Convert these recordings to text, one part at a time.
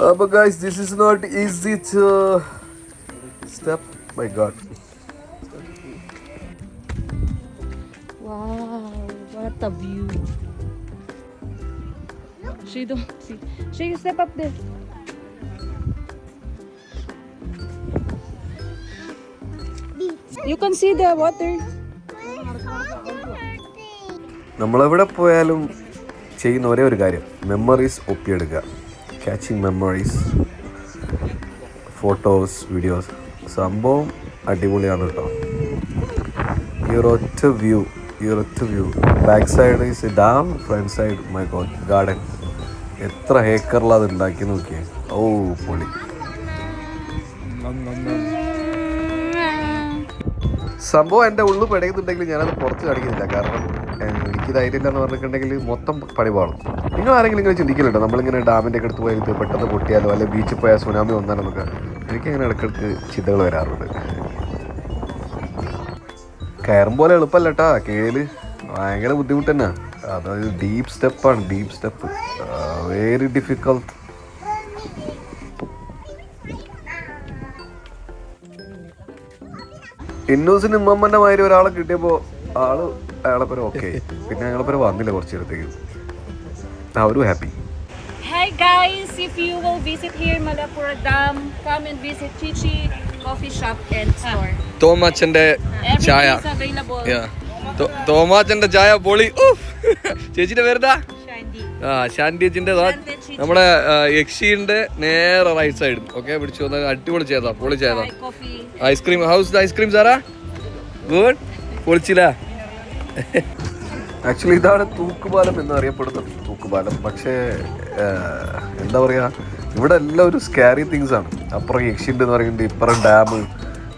But guys, this is not easy to step. My God. Wow, what a view. She don't see. She step up there. You can see the water. നമ്മളെവിടെ പോയാലും ചെയ്യുന്ന ഒരേ ഒരു കാര്യം memories ഒപ്പിയെടുക്കുക. Catching memories, photos, videos. സംഭവം അടിപൊളിയാണ് കേട്ടോ. ഈ ഒരൊറ്റ view back side is dam, front side my god garden. എത്ര ഏക്കറിലാണ് അത് ഉണ്ടാക്കി നോക്കിയേ. ഓ പൊളി. സംഭവം എൻ്റെ ഉള്ളു പിടയുന്നുണ്ടെങ്കിൽ ഞാനത് പുറത്ത് കാണിക്കുന്നില്ല. കാരണം എനിക്ക് ധൈര്യമില്ല എന്ന് പറഞ്ഞിട്ടുണ്ടെങ്കിൽ മൊത്തം പണി പാടും. നിങ്ങൾ ആരെങ്കിലും ഇങ്ങനെ ചിന്തിക്കലുണ്ടോ നമ്മളിങ്ങനെ ഡാമിൻ്റെ ഒക്കെ അടുത്ത് പോയത് പെട്ടെന്ന് പൊട്ടിയാലോ അല്ലെങ്കിൽ ബീച്ചിൽ പോയാൽ സുനാമി വന്നാലെന്നൊക്കെ? എനിക്കങ്ങനെ ഇടയ്ക്കിടയ്ക്ക് ചിന്തകൾ വരാറുണ്ട്. കയറും പോലെ എളുപ്പമല്ല കേട്ടാ, കീഴിൽ ഭയങ്കര ബുദ്ധിമുട്ട് തന്നെ. അതായത് ഡീപ്പ് സ്റ്റെപ്പ് വെരി ഡിഫിക്കൾട്ട്. ഇന്നൂസിന് ഉമ്മമ്മൻ്റെ മാതിരി ഒരാളെ കിട്ടിയപ്പോൾ അയാളെ പേര് ഓക്കെ. പിന്നെ ഞങ്ങളെ പേര് വന്നില്ല കുറച്ച് നേരത്തേക്ക്. അവരും happy. Hi guys, if you will visit here Malapura Dam, come and visit Chichi Coffee Shop and Store. തോമാച്ചന്റെ ചായ Everything is available. തോമാച്ചന്റെ ചായ പൊളി. ചേച്ചിന്റെ പേരെന്താ? Shandy. ഷാൻഡി ചേച്ചിന്റെ നമ്മുടെ യക്ഷിന്റെ നേരെ റൈറ്റ് സൈഡ്. ഓക്കെ, പിടിച്ചു വന്ന അടിപൊളി ചെയ്താ, പൊളി ചെയ്താ. Coffee. ഐസ്ക്രീം ഹൗസ് ഐസ്ക്രീം സാറാ ഗുഡ്, പൊളിച്ചില്ല. ആക്ച്വലി ഇതാണ് തൂക്കുപാലം എന്നറിയപ്പെടുന്ന തൂക്കുപാലം. പക്ഷേ എന്താ പറയുക, ഇവിടെ എല്ലാം ഒരു സ്കാരി തിങ്സ് ആണ്. അപ്പുറം യക്ഷിണ്ട് എന്ന് പറയുന്നുണ്ട്, ഇപ്പുറം ഡാം,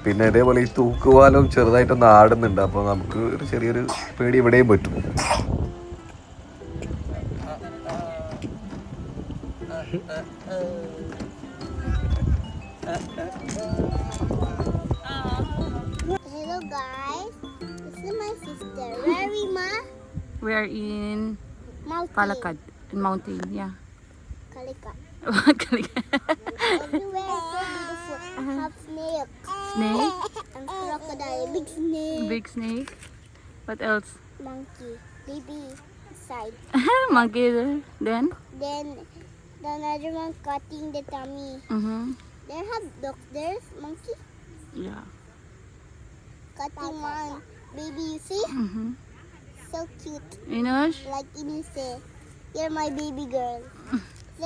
പിന്നെ ഇതേപോലെ ഈ തൂക്കുപാലം ചെറുതായിട്ടൊന്ന് ആടുന്നുണ്ട്. അപ്പോൾ നമുക്ക് ഒരു ചെറിയൊരു പേടി ഇവിടെയും പറ്റും. Hello guys, this is my sister. Where are we, Ma? We are in Mountain. Palakad, in mountain, yeah. Kalika. Kalika. Everywhere is so beautiful. Have snake. Snake, And crocodile. Big snake. big snake. What else? Monkey. Baby side. Monkey there. Then? Then the another one cutting the tummy. There have doctors. Monkey Yeah. cutting one. Baby, you see? So cute. Inosh? Like Inise. You're my baby girl.